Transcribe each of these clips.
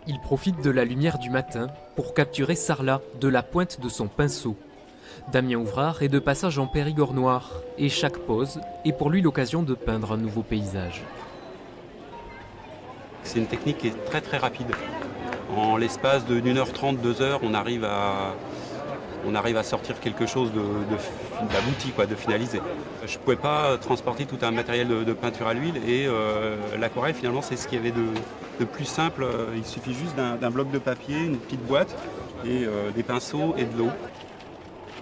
Il profite de la lumière du matin pour capturer Sarlat de la pointe de son pinceau. Damien Ouvrard est de passage en Périgord noir et chaque pause est pour lui l'occasion de peindre un nouveau paysage. C'est une technique qui est très très rapide. En l'espace de 1h30, 2 heures, on arrive à sortir quelque chose d'abouti, de finalisé. Je ne pouvais pas transporter tout un matériel de peinture à l'huile et l'aquarelle finalement c'est ce qu'il y avait de plus simple. Il suffit juste d'un bloc de papier, une petite boîte et des pinceaux et de l'eau.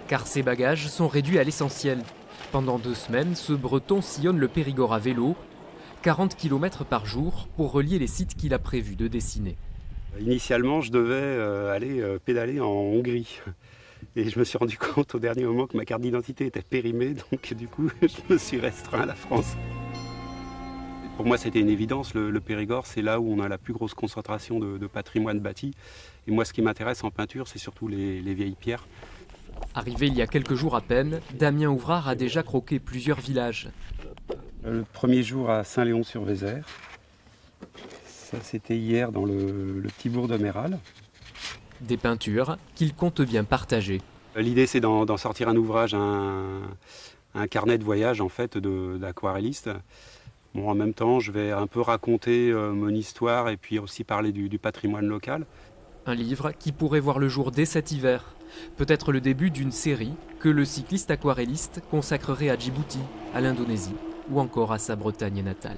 Car ses bagages sont réduits à l'essentiel. Pendant 2 semaines, ce Breton sillonne le Périgord à vélo, 40 km par jour pour relier les sites qu'il a prévu de dessiner. Initialement, je devais aller pédaler en Hongrie. Et je me suis rendu compte au dernier moment que ma carte d'identité était périmée, donc du coup, je me suis restreint à la France. Pour moi, c'était une évidence. Le Périgord, c'est là où on a la plus grosse concentration de patrimoine bâti. Et moi, ce qui m'intéresse en peinture, c'est surtout les vieilles pierres. Arrivé il y a quelques jours à peine, Damien Ouvrard a déjà croqué plusieurs villages. Le premier jour à Saint-Léon-sur-Vézère. Ça, c'était hier dans le petit bourg de Méral. Des peintures qu'il compte bien partager. L'idée, c'est d'en sortir un ouvrage, un carnet de voyage en fait d'aquarelliste. Bon, en même temps, je vais un peu raconter mon histoire et puis aussi parler du patrimoine local. Un livre qui pourrait voir le jour dès cet hiver. Peut-être le début d'une série que le cycliste aquarelliste consacrerait à Djibouti, à l'Indonésie ou encore à sa Bretagne natale.